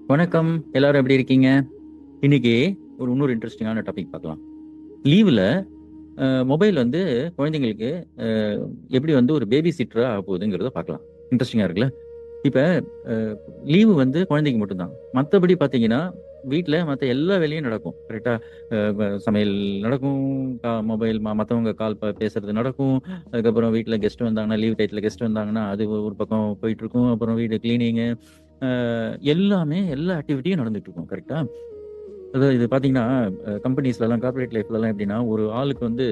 வணக்கம். எல்லாரும் எப்படி இருக்கீங்க? இன்னைக்கு இன்னொரு இன்ட்ரெஸ்டிங்கான டாபிக் பார்க்கலாம். லீவுல மொபைல் வந்து குழந்தைங்களுக்கு எப்படி வந்து ஒரு பேபி சிட்டரா ஆக போகுதுங்கிறத பார்க்கலாம். இன்ட்ரெஸ்டிங்கா இருக்குல்ல? இப்ப அ லீவு வந்து குழந்தைக்கு மட்டும்தான். மத்தபடி பார்த்தீங்கன்னா, வீட்ல மத்த எல்லா வேலையும் நடக்கும். கரெக்ட்டா? சமையல் நடக்கும், மொபைல் மத்தவங்க கால் பேசுறது நடக்கும். அதுக்கப்புறம் வீட்ல கெஸ்ட் வந்தாங்கன்னா, லீவ் டயத்துல கெஸ்ட் வந்தாங்கன்னா, அது ஒரு பக்கம் போயிட்டுருக்கும். அப்புறம் வீடு கிளீனிங்கு அ எல்லாமே எல்லா ஆக்டிவிட்டியும் நடந்துட்டு இருக்கும். கரெக்ட்டா? அதாவது இது பார்த்தீங்கன்னா, கம்பெனிஸ்லலாம் கார்ப்பரேட் லைஃப்லலாம் எப்படின்னா, ஒரு ஆளுக்கு வந்து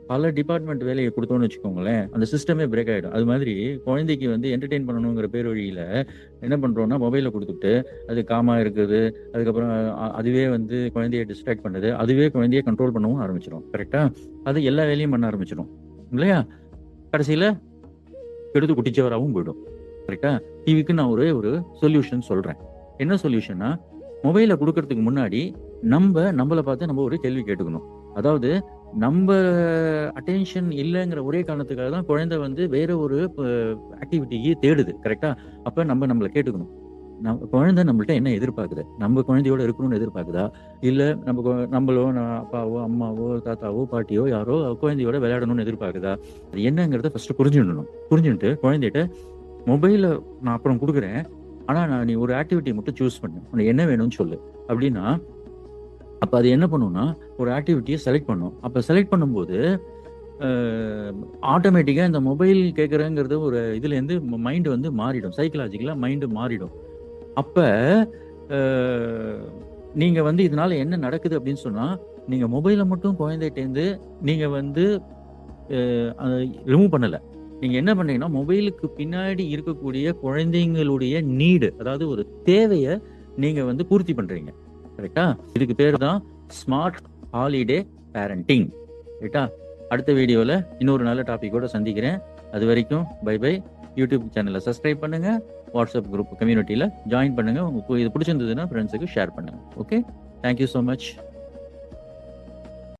பல டிபார்ட்மெண்ட் வேலைய குடுத்தோம்னு வச்சுக்கோங்களேன், அந்த சிஸ்டமே பிரேக் ஆயிடும். அது மாதிரி குழந்தைக்கு வந்து என்டர்டெயின் பண்ணணுங்கிற பேர் வழியில என்ன பண்றோம்னா, மொபைல குடுத்துட்டு, அது காமா இருக்குது. அதுக்கப்புறம் அதுவே வந்து குழந்தைய டிஸ்ட்ராக்ட் பண்ணுது. அதுவே குழந்தைய கண்ட்ரோல் பண்ணவும் ஆரம்பிச்சுரும். கரெக்ட்டா? அது எல்லா வேலையும் பண்ண ஆரம்பிச்சுரும். இல்லையா? கடைசியில கெடுத்து குட்டிச்சவராவும் போயிடும். கரெக்ட்டா? இதுக்கு நான் ஒரே ஒரு சொல்யூஷன் சொல்றேன். என்ன சொல்யூஷன்னா, மொபைல குடுக்கறதுக்கு முன்னாடி நம்மள பார்த்து நம்ம ஒரு கேள்வி கேட்டுக்கணும். அதாவது நம்ப அட்டென்ஷன் இல்லங்கிற ஒரே காரணத்துக்காக தான் குழந்தை வந்து வேற ஒரு ஆக்டிவிட்டிக்கு தேடுது. கரெக்ட்டா? அப்ப நம்மள கேட்டுக்கணும். குழந்தை நம்மள்ட்ட என்ன எதிர்பார்க்குது? நம்ம குழந்தையோட இருக்கணும்னு எதிர்பார்க்குதா? இல்ல நம்மளோ அப்பாவோ, அம்மாவோ, தாத்தாவோ, பாட்டியோ யாரோ குழந்தையோட விளையாடணும்னு எதிர்பார்க்குதா? அது என்னங்கிறத ஃபர்ஸ்ட்டு புரிஞ்சுடணும். புரிஞ்சுன்ட்டு குழந்தைட்ட மொபைல நான் அப்புறம் குடுக்குறேன். ஆனா, நீ ஒரு ஆக்டிவிட்டி மட்டும் சூஸ் பண்ணு. உனக்கு என்ன வேணும்னு சொல்லு. அப்டின்னா, அப்ப அது என்ன பண்ணும்னா, ஒரு ஆக்டிவிட்டிய செலக்ட் பண்ணும். அப்ப செலக்ட் பண்ணும்போது, அ ஆட்டோமேட்டிக்கா இந்த மொபைல் கேட்கிறேங்கிறது ஒரு இதுலேருந்து மைண்ட் வந்து மாறிடும். சைக்காலஜிக்கலா மைண்ட் மாறிடும். அப்ப அ நீங்க வந்து இதனால என்ன நடக்குது அப்டின்னு சொன்னா, நீங்க மொபைல மட்டும் குழந்தைட்டேருந்து நீங்க வந்து அ ரிமூவ் பண்ணல. நீங்க என்ன பண்றீங்கன்னா, மொபைலுக்கு பின்னாடி இருக்கக்கூடிய குழந்தைங்களுடைய அதாவது ஒரு தேவைய நீங்க வந்து பூர்த்தி பண்றீங்க. கரெக்ட்டா? இதுக்கு பேரு தான் ஸ்மார்ட் ஹாலிடே பேரண்டிங். ரைட்டா? அடுத்த வீடியோல இன்னொரு நல்ல டாபிக்கோட சந்திக்கிறேன். அதுவரைக்கும் பை பை. யூடியூப் சேனல சப்ஸ்கிரைப் பண்ணுங்க. வாட்ஸ்அப் குரூப் கம்யூனிட்டில ஜாயின் பண்ணுங்க. உங்களுக்கு இது பிடிச்சிருந்ததுன்னா ஃபிரெண்ட்ஸுக்கு ஷேர் பண்ணுங்க. Okay? Thank you so much.